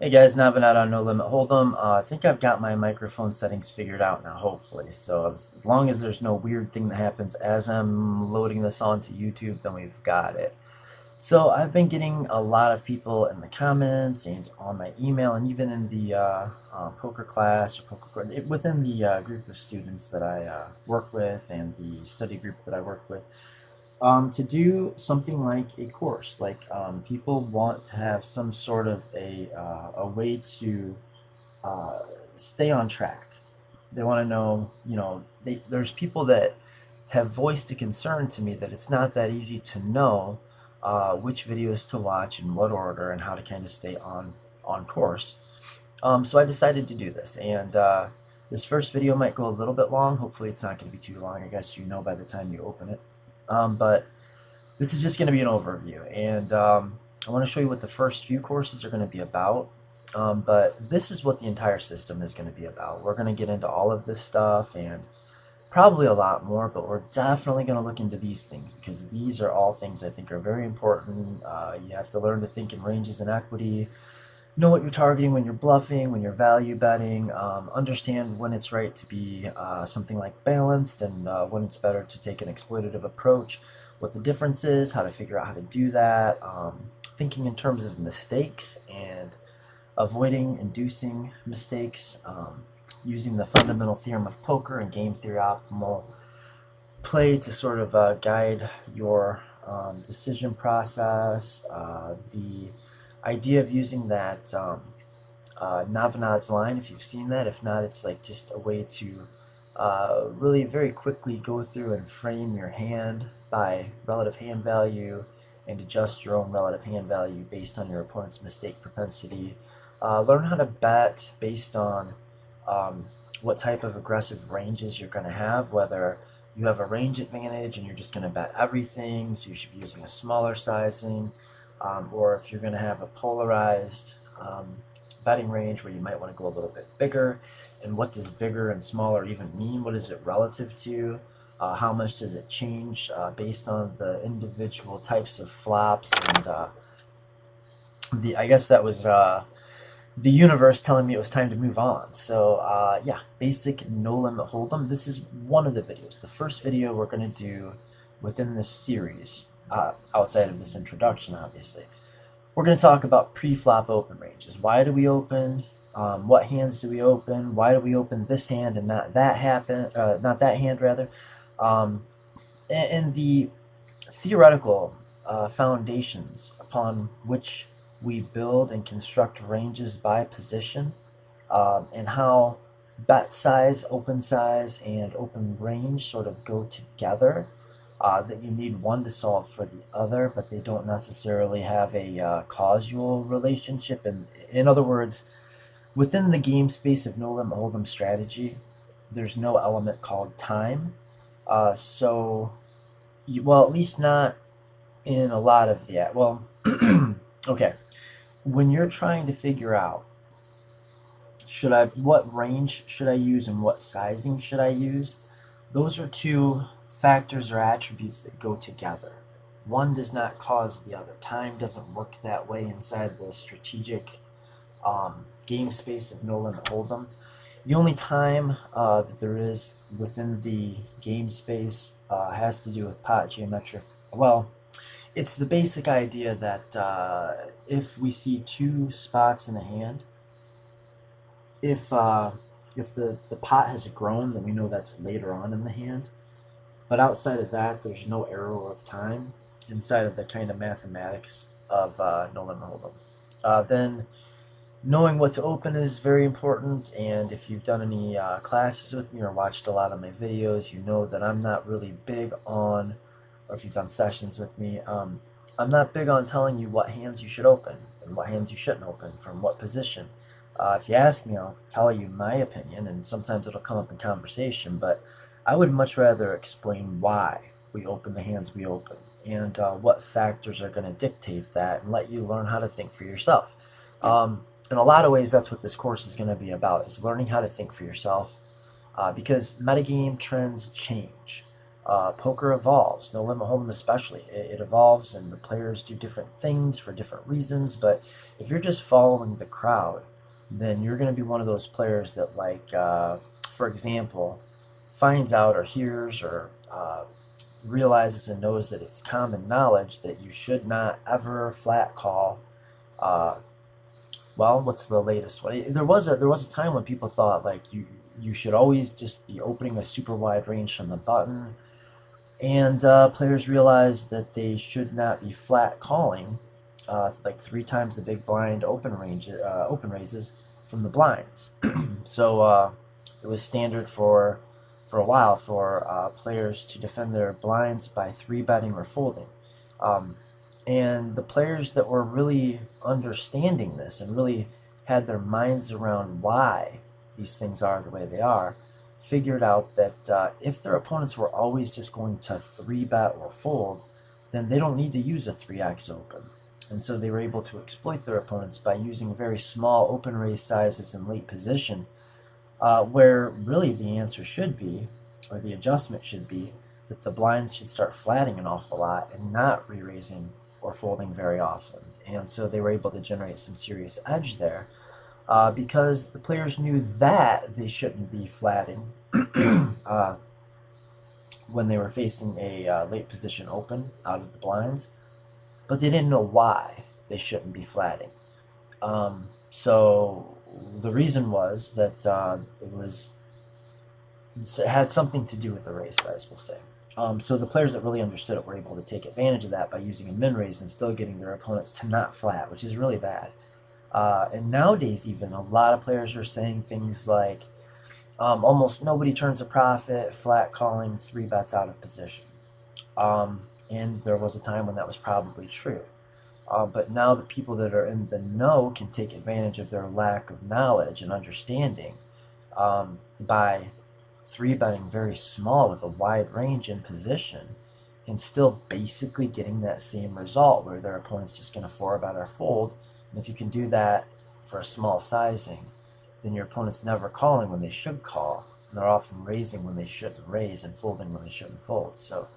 Hey guys, Navonod on No Limit Hold'em. I think I've got my microphone settings figured out now, hopefully. So as long as there's no weird thing that happens as I'm loading this onto YouTube, then we've got it. So I've been getting a lot of people in the comments and on my email and even in the poker class or within the group of students that I work with and the study group that I work with, to do something like a course. Like people want to have some sort of a way to uh, stay on track. They want to know, there's people that have voiced a concern to me that it's not that easy to know which videos to watch in what order and how to kind of stay on course. So I decided to do this, and this first video might go a little bit long. Hopefully, it's not going to be too long. I guess you know by the time you open it. But this is just going to be an overview, and I want to show you what the first few courses are going to be about. But this is what the entire system is going to be about. We're going to get into all of this stuff and probably a lot more, but we're definitely going to look into these things because these are all things I think are very important. You have to learn to think in ranges and equity, know what you're targeting when you're bluffing, when you're value betting, understand when it's right to be something like balanced and when it's better to take an exploitative approach, what the difference is, how to figure out how to do that, thinking in terms of mistakes and avoiding inducing mistakes, using the fundamental theorem of poker and game theory optimal play to sort of guide your decision process, the idea of using that Navonod's line, if you've seen that. If not, it's like just a way to really very quickly go through and frame your hand by relative hand value and adjust your own relative hand value based on your opponent's mistake propensity. Learn how to bet based on what type of aggressive ranges you're going to have, whether you have a range advantage and you're just going to bet everything, so you should be using a smaller sizing, or if you're going to have a polarized betting range where you might want to go a little bit bigger. And what does bigger and smaller even mean? What is it relative to? How much does it change based on the individual types of flops? And I guess that was the universe telling me it was time to move on. So yeah, basic no limit hold'em. This is one of the videos. The first video we're going to do within this series, outside of this introduction, obviously. We're going to talk about pre-flop open ranges. Why do we open? What hands do we open? Why do we open this hand and not that not that hand rather? And the theoretical foundations upon which we build and construct ranges by position, and how bet size, open size, and open range sort of go together. That you need one to solve for the other, but they don't necessarily have a causal relationship. And in other words, within the game space of no limit hold'em strategy, there's no element called time. Well, at least not in a lot of the okay. When you're trying to figure out what range should I use and what sizing should I use, those are two factors or attributes that go together. One does not cause the other. Time doesn't work that way inside the strategic game space of no limit hold'em. The only time that there is within the game space has to do with pot geometric. Well, it's the basic idea that if we see two spots in a hand, if the pot has grown, then we know that's later on in the hand. But outside of that, there's no arrow of time inside of the kind of mathematics of no limit hold'em. Then knowing what to open is very important, and if you've done any classes with me or watched a lot of my videos, you know that I'm not really big on, or if you've done sessions with me, I'm not big on telling you what hands you should open and what hands you shouldn't open from what position. If you ask me, I'll tell you my opinion, and sometimes it'll come up in conversation, but I would much rather explain why we open the hands we open and what factors are going to dictate that, and let you learn how to think for yourself. In a lot of ways, that's what this course is going to be about, is learning how to think for yourself, because metagame trends change. Poker evolves, No Limit Hold'em especially. It evolves, and the players do different things for different reasons. But if you're just following the crowd, then you're going to be one of those players that, like, for example, finds out or hears or realizes and knows that it's common knowledge that you should not ever flat call. Uh, well, what's the latest one? There was a time when people thought like you should always just be opening a super wide range from the button, and players realized that they should not be flat calling like three times the big blind open raises from the blinds. So it was standard for a while for players to defend their blinds by three betting or folding. Um, and the players that were really understanding this and really had their minds around why these things are the way they are figured out that if their opponents were always just going to three bet or fold, then they don't need to use a 3x open. And so they were able to exploit their opponents by using very small open raise sizes in late position, where really the answer should be, or the adjustment should be, that the blinds should start flatting an awful lot and not re-raising or folding very often. And so they were able to generate some serious edge there, because the players knew that they shouldn't be flatting uh, when they were facing a late position open out of the blinds, but they didn't know why they shouldn't be flatting. So the reason was that it had something to do with the raise size, we'll say. So the players that really understood it were able to take advantage of that by using a min raise and still getting their opponents to not flat, which is really bad. And nowadays, even a lot of players are saying things like, almost nobody turns a profit flat calling three bets out of position. And there was a time when that was probably true. But now the people that are in the know can take advantage of their lack of knowledge and understanding by three betting very small with a wide range in position and still basically getting that same result where their opponent's just going to four bet or fold. And if you can do that for a small sizing, then your opponent's never calling when they should call, and they're often raising when they shouldn't raise and folding when they shouldn't fold. So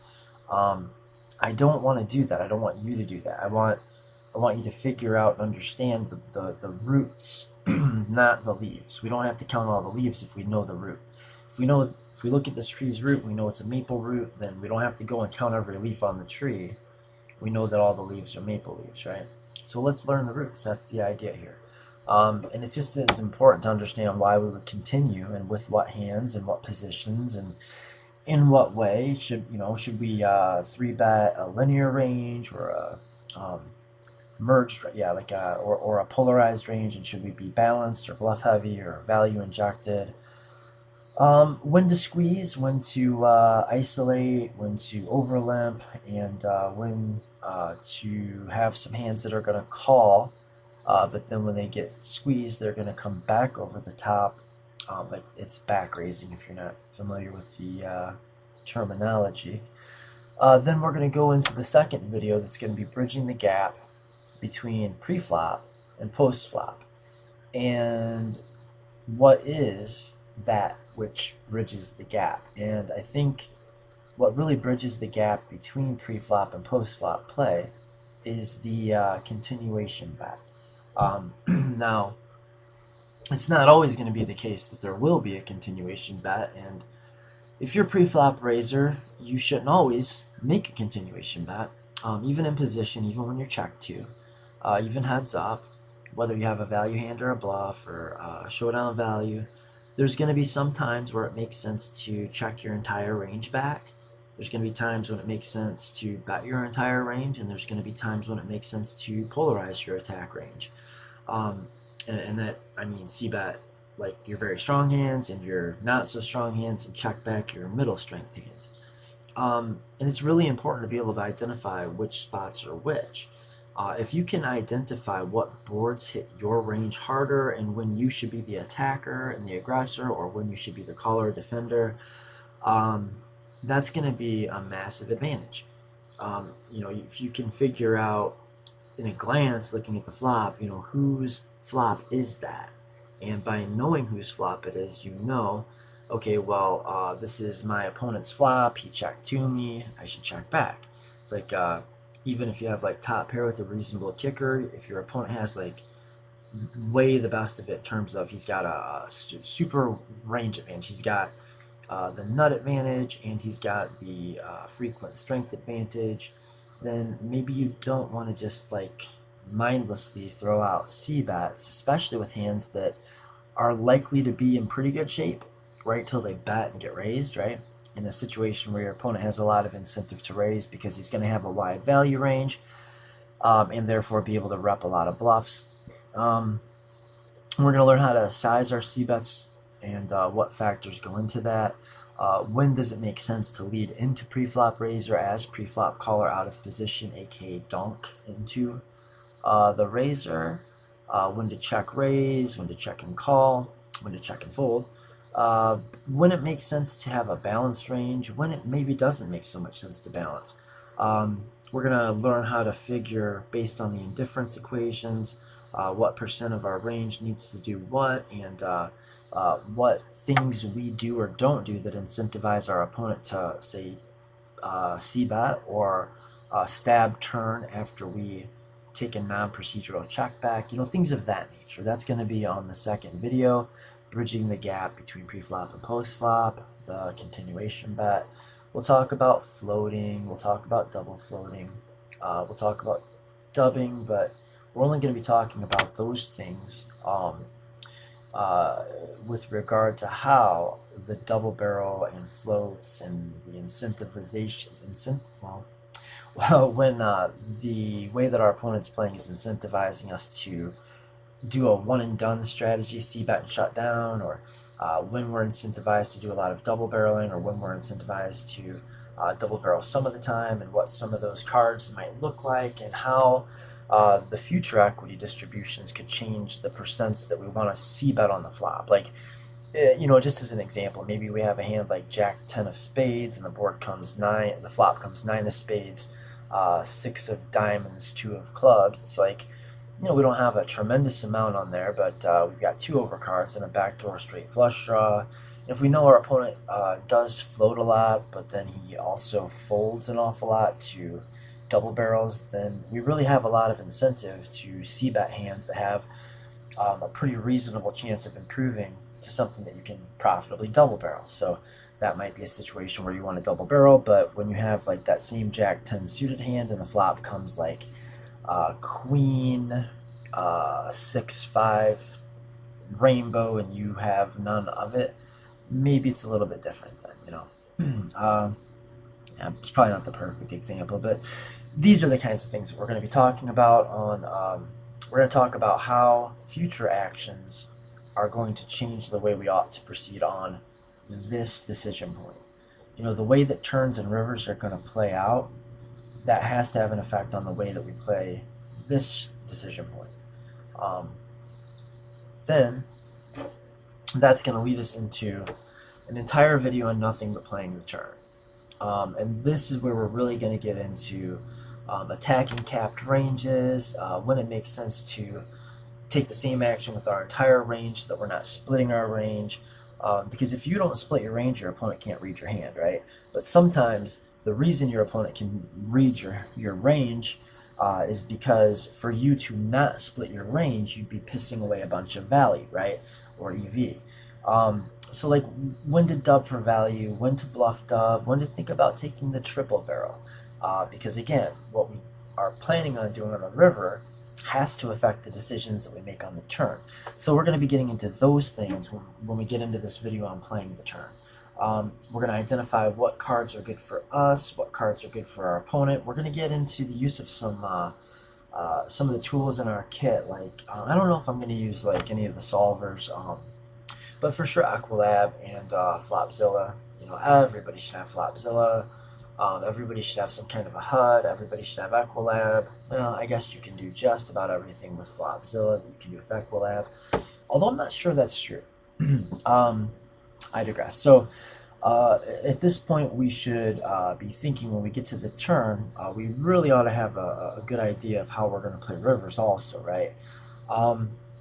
I don't want to do that. I don't want you to do that. I want you to figure out and understand the roots, not the leaves. We don't have to count all the leaves if we know the root. If we look at this tree's root, we know it's a maple root, then we don't have to go and count every leaf on the tree. We know that all the leaves are maple leaves, right? So let's learn the roots. That's the idea here. And it just is important to understand why we would continue and with what hands and what positions and in what way. Should we three bet a linear range or a merged, or a polarized range, and should we be balanced or bluff heavy or value injected? When to squeeze, when to isolate, when to overlimp, and when to have some hands that are going to call, but then when they get squeezed, they're going to come back over the top. But it's back raising if you're not familiar with the terminology. Then we're going to go into the second video that's going to be bridging the gap between pre-flop and post-flop, and what is that which bridges the gap. And I think what really bridges the gap between pre-flop and post-flop play is the continuation bet. Now, it's not always going to be the case that there will be a continuation bet, and if you're pre-flop raiser, you shouldn't always make a continuation bet, even in position, even when you're checked to, even heads up, whether you have a value hand or a bluff or showdown value. There's going to be some times where it makes sense to check your entire range back. There's going to be times when it makes sense to bet your entire range, and there's going to be times when it makes sense to polarize your attack range. And that, I mean, c-bet like your very strong hands and your not so strong hands, and check back your middle strength hands. And it's really important to be able to identify which spots are which. If you can identify what boards hit your range harder and when you should be the attacker and the aggressor, or when you should be the caller or defender, that's going to be a massive advantage. If you can figure out in a glance, looking at the flop, whose flop is that? And by knowing whose flop it is, okay, well, this is my opponent's flop. He checked to me. I should check back. It's like even if you have like top pair with a reasonable kicker, if your opponent has like way the best of it in terms of he's got a super range advantage. He's got the nut advantage and he's got the frequent strength advantage. Then maybe you don't want to just like mindlessly throw out C bets, especially with hands that are likely to be in pretty good shape right till they bet and get raised, right? In a situation where your opponent has a lot of incentive to raise because he's going to have a wide value range and therefore be able to rep a lot of bluffs. We're going to learn how to size our C bets and what factors go into that. When does it make sense to lead into preflop raiser as preflop caller out of position, aka donk into the raiser? When to check raise, when to check and call, when to check and fold. When it makes sense to have a balanced range, when it maybe doesn't make so much sense to balance. We're going to learn how to figure, based on the indifference equations, what percent of our range needs to do what, and what things we do or don't do that incentivize our opponent to, say, c-bet or stab turn after we take a non-procedural check back, things of that nature. That's going to be on the second video, bridging the gap between pre-flop and post-flop, the continuation bet. We'll talk about floating, we'll talk about double floating, we'll talk about dubbing, but we're only going to be talking about those things with regard to how the double barrel and floats and the incentivization, when the way that our opponent's playing is incentivizing us to do a one and done strategy, c-bet and shut down, or when we're incentivized to do a lot of double barreling, or when we're incentivized to double barrel some of the time, and what some of those cards might look like, and how the future equity distributions could change the percents that we want to c-bet on the flop. Like, just as an example, maybe we have a hand like Jack 10 of spades, and the board comes 9, the flop comes 9 of spades, 6 of diamonds, 2 of clubs. It's like, we don't have a tremendous amount on there, but we've got 2 overcards and a backdoor straight flush draw. If we know our opponent does float a lot, but then he also folds an awful lot to double barrels, then we really have a lot of incentive to c-bet hands that have a pretty reasonable chance of improving to something that you can profitably double barrel. So that might be a situation where you want to double barrel, but when you have like that same Jack 10 suited hand and the flop comes like Queen, 6-5, rainbow, and you have none of it, maybe it's a little bit different then, yeah, it's probably not the perfect example, but these are the kinds of things that we're going to be talking about on, we're going to talk about how future actions are going to change the way we ought to proceed on this decision point. The way that turns and rivers are going to play out, that has to have an effect on the way that we play this decision point. Then that's going to lead us into an entire video on nothing but playing the turn. And this is where we're really going to get into attacking capped ranges, when it makes sense to take the same action with our entire range so that we're not splitting our range. Because if you don't split your range, your opponent can't read your hand, right? But sometimes the reason your opponent can read your range is because for you to not split your range, you'd be pissing away a bunch of value, right? Or EV. So like when to dub for value, when to bluff dub, when to think about taking the triple barrel. Because again, what we are planning on doing on the river has to affect the decisions that we make on the turn. So we're going to be getting into those things when we get into this video on playing the turn. We're going to identify what cards are good for us, what cards are good for our opponent. We're going to get into the use of some of the tools in our kit. Like I don't know if I'm going to use like any of the solvers, but for sure Equilab and Flopzilla. Everybody should have Flopzilla. Everybody should have some kind of a HUD. Everybody should have Equilab. I guess you can do just about everything with Flopzilla that you can do with Equilab. Although I'm not sure that's true. I digress. So at this point, we should be thinking when we get to the turn, we really ought to have a good idea of how we're going to play rivers also, right?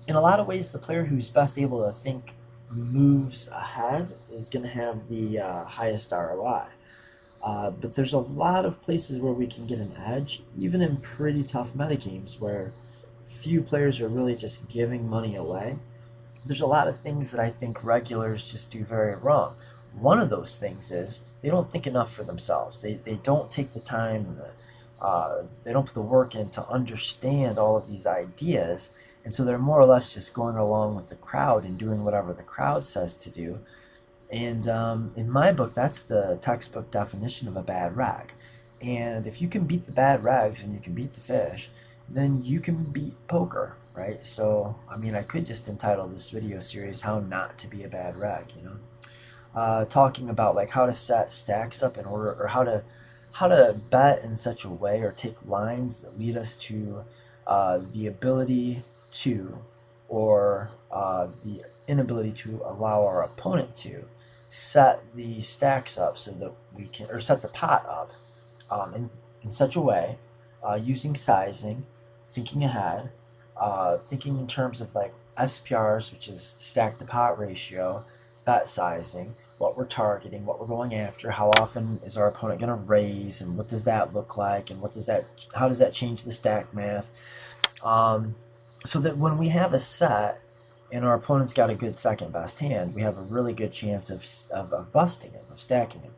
In a lot of ways, the player who's best able to think moves ahead is going to have the highest ROI. But there's a lot of places where we can get an edge, even in pretty tough metagames where few players are really just giving money away. There's a lot of things that I think regulars just do very wrong. One of those things is they don't think enough for themselves. They don't take the time, they don't put the work in to understand all of these ideas, and so they're more or less just going along with the crowd and doing whatever the crowd says to do. And in my book, that's the textbook definition of a bad rag. And if you can beat the bad rags and you can beat the fish, then you can beat poker, right? So, I mean, I could just entitle this video series "How Not to Be a Bad Rag," you know, talking about like how to set stacks up in order, or how to bet in such a way or take lines that lead us to the ability to, or the inability to allow our opponent to set the stacks up so that we can, or set the pot up in such a way, using sizing, thinking ahead, thinking in terms of like SPRs, which is stack to pot ratio, bet sizing, what we're targeting, what we're going after, how often is our opponent going to raise, and what does that look like, and how does that change the stack math, so that when we have a set and our opponent's got a good second best hand, we have a really good chance of busting him, of stacking him,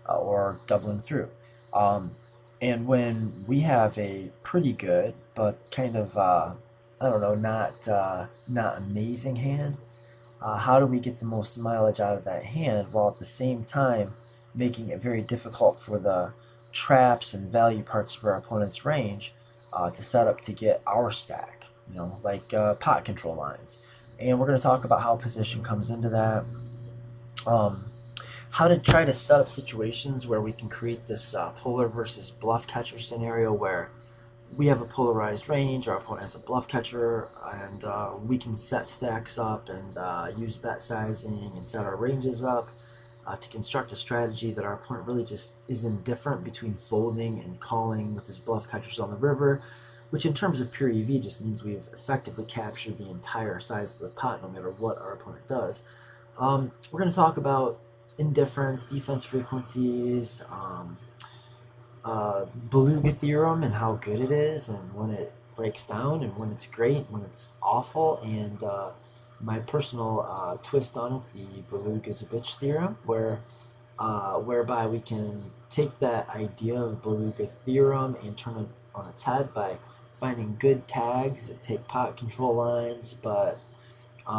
or doubling through. And when we have a pretty good but kind of I don't know, not amazing hand, how do we get the most mileage out of that hand while at the same time making it very difficult for the traps and value parts of our opponent's range to set up to get our stack, you know, like pot control lines. And we're going to talk about how position comes into that, how to try to set up situations where we can create this polar versus bluff catcher scenario where we have a polarized range, our opponent has a bluff catcher, and we can set stacks up and use bet sizing and set our ranges up to construct a strategy that our opponent really just is indifferent between folding and calling with his bluff catchers on the river, which in terms of pure EV just means we've effectively captured the entire size of the pot no matter what our opponent does. We're going to talk about indifference, defense frequencies, Beluga theorem and how good it is, and when it breaks down, and when it's great, when it's awful, and my personal twist on it, the Beluga's a bitch theorem, whereby we can take that idea of Beluga theorem and turn it on its head by finding good tags that take pot control lines, but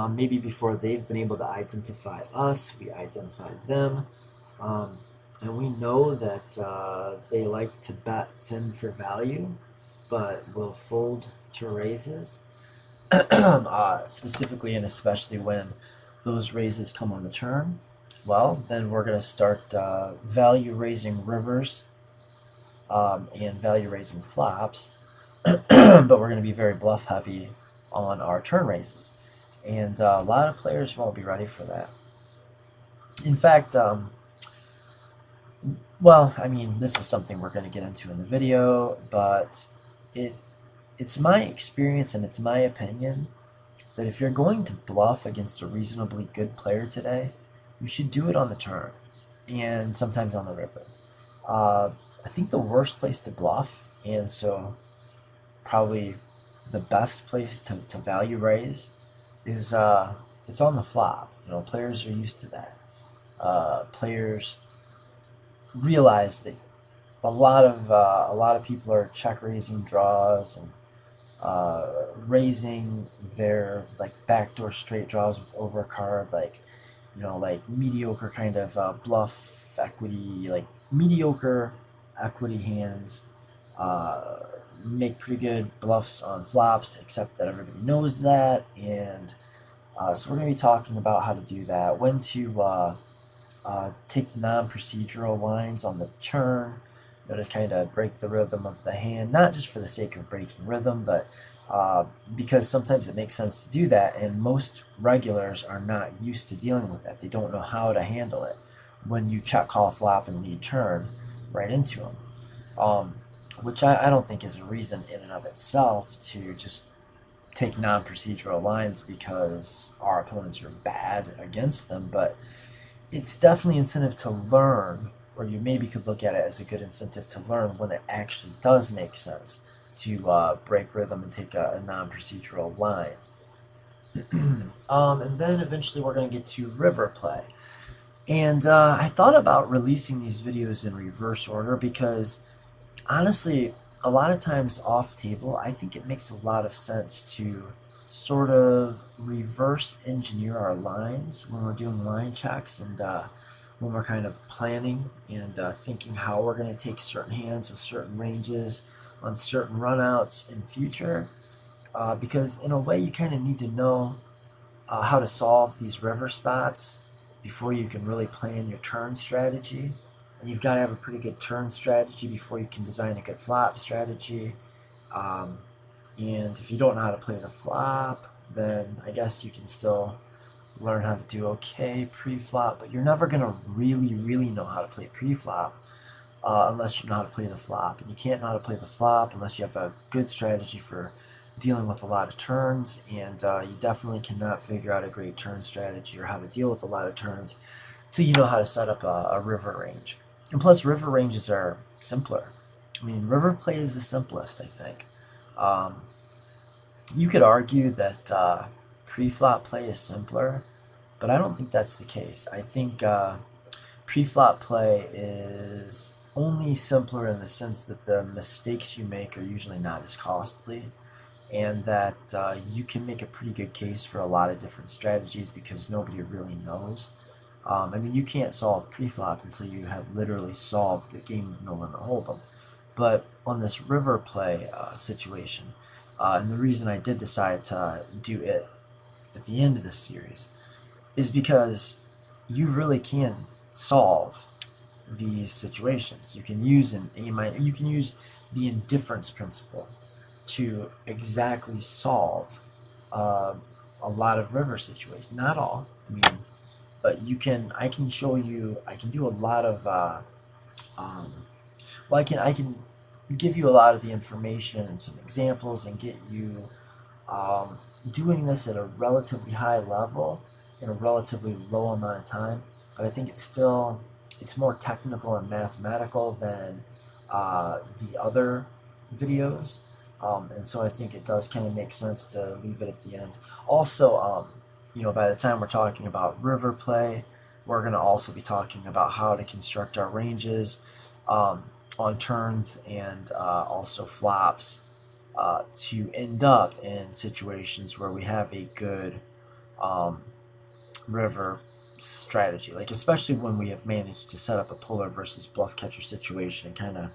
maybe before they've been able to identify us, we identified them. And we know that they like to bet thin for value, but will fold to raises, specifically and especially when those raises come on the turn. Well, then we're going to start value raising rivers and value raising flops, but we're going to be very bluff heavy on our turn raises. And a lot of players won't be ready for that. In fact, well, I mean, this is something we're going to get into in the video, but it's my experience and it's my opinion that if you're going to bluff against a reasonably good player today, you should do it on the turn and sometimes on the river. I think the worst place to bluff, and so probably the best place to value raise, is it's on the flop. You know, players are used to that. Players realize that a lot of people are check raising draws and raising their like backdoor straight draws with overcard, like, you know, like mediocre kind of bluff equity, like mediocre equity hands make pretty good bluffs on flops, except that everybody knows that. And so we're going to be talking about how to do that, when to take non-procedural lines on the turn, you know, to kind of break the rhythm of the hand, not just for the sake of breaking rhythm, but because sometimes it makes sense to do that, and most regulars are not used to dealing with that. They don't know how to handle it when you check call flop and lead turn right into them, which I don't think is a reason in and of itself to just take non-procedural lines because our opponents are bad against them, but it's definitely incentive to learn, or you maybe could look at it as a good incentive to learn when it actually does make sense to break rhythm and take a non-procedural line. And then eventually we're going to get to river play. And I thought about releasing these videos in reverse order because honestly, a lot of times off table, I think it makes a lot of sense to sort of reverse engineer our lines when we're doing line checks and when we're kind of planning and thinking how we're going to take certain hands with certain ranges on certain runouts in future. Because in a way, you kind of need to know how to solve these river spots before you can really plan your turn strategy. And you've got to have a pretty good turn strategy before you can design a good flop strategy. Um, and if you don't know how to play the flop, then I guess you can still learn how to do okay pre-flop, but you're never going to really know how to play pre-flop unless you know how to play the flop. And you can't know how to play the flop unless you have a good strategy for dealing with a lot of turns, and you definitely cannot figure out a great turn strategy or how to deal with a lot of turns till you know how to set up a river range. And plus, river ranges are simpler. I mean, river play is the simplest, I think. Um, you could argue that pre-flop play is simpler, but I don't think that's the case. I think pre-flop play is only simpler in the sense that the mistakes you make are usually not as costly, and that you can make a pretty good case for a lot of different strategies because nobody really knows. I mean, you can't solve pre-flop until you have literally solved the game of no limit hold'em. But on this river play situation, and the reason I did decide to do it at the end of this series is because you really can solve these situations. You can use an A minor, you can use the indifference principle to exactly solve uh, a lot of river situations. Not all, I mean, but you can. I can show you. I can do a lot of. Um, well, I can give you a lot of the information and some examples and get you doing this at a relatively high level in a relatively low amount of time. But I think it's more technical and mathematical than the other videos. And so I think it does kind of make sense to leave it at the end. Also, by the time we're talking about river play, we're going to also be talking about how to construct our ranges on turns and also flops to end up in situations where we have a good um, river strategy. Like, especially when we have managed to set up a polar versus bluff catcher situation and kind of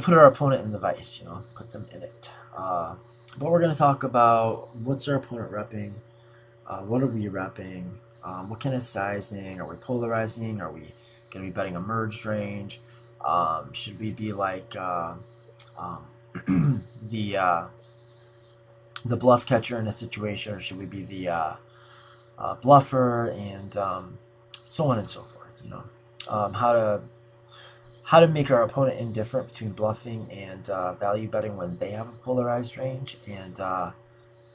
put our opponent in the vice, put them in it. But we're going to talk about what's our opponent repping, what are we repping, what kind of sizing, are we polarizing, are we going to be betting a merged range, should we be like um, the bluff catcher in a situation, or should we be the bluffer, and so on and so forth, how to make our opponent indifferent between bluffing and value betting when they have a polarized range, and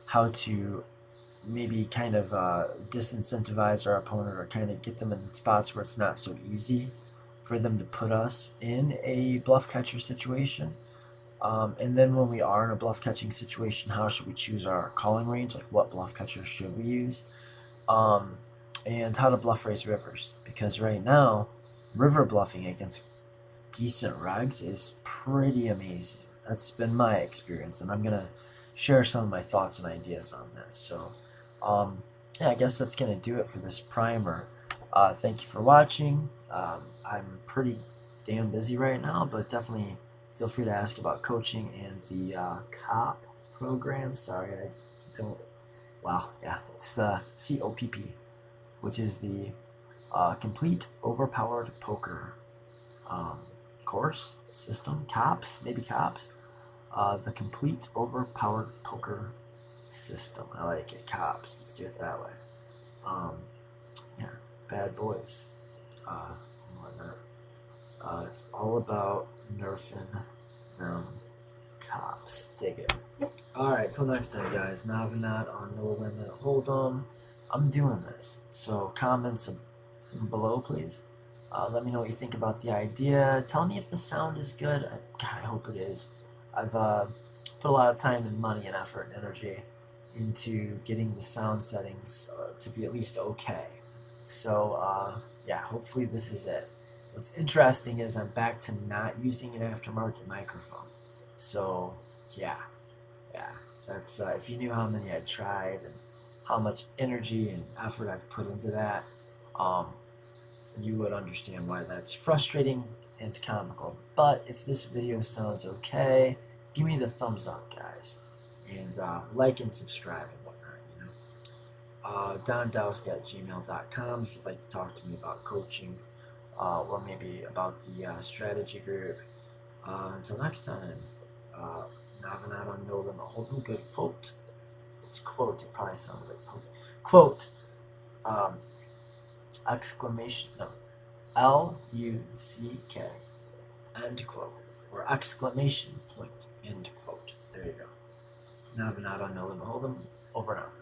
how to maybe kind of disincentivize our opponent or kind of get them in spots where it's not so easy for them to put us in a bluff catcher situation. And then when we are in a bluff catching situation, how should we choose our calling range? Like, what bluff catcher should we use? Um, and how to bluff raise rivers. Because right now, river bluffing against decent regs is pretty amazing. That's been my experience, and I'm gonna share some of my thoughts and ideas on that. So, yeah, I guess that's gonna do it for this primer. Thank you for watching. I'm pretty damn busy right now, but definitely feel free to ask about coaching and the COPP program. Sorry, I don't. Well, yeah, it's the COPP, which is the Complete Overpowered Poker um, course system. COPS, maybe COPS. The Complete Overpowered Poker System. I like it. COPS. Let's do it that way. Yeah, bad boys. And whatnot. It's all about nerfing them tops. Dig it. Alright, till next time, guys. Navonod on No Limit Hold'em. I'm doing this. So, comments below, please. Let me know what you think about the idea. Tell me if the sound is good. God, I hope it is. I've put a lot of time and money and effort and energy into getting the sound settings to be at least okay. So, yeah, hopefully this is it. What's interesting is I'm back to not using an aftermarket microphone. So, yeah, that's if you knew how many I tried and how much energy and effort I've put into that, you would understand why that's frustrating and comical. But if this video sounds okay, give me the thumbs up, guys, and like and subscribe and whatnot. DonDoust@gmail.com if you'd like to talk to me about coaching or maybe about the strategy group. Until next time, Navonod on No Limit Hold'em. Good quote. It's quote. It probably sounded like poke. Quote. Exclamation. No. LUCK. End quote. Or exclamation point. End quote. There you go. Navonod on No Limit Hold'em. Over and out.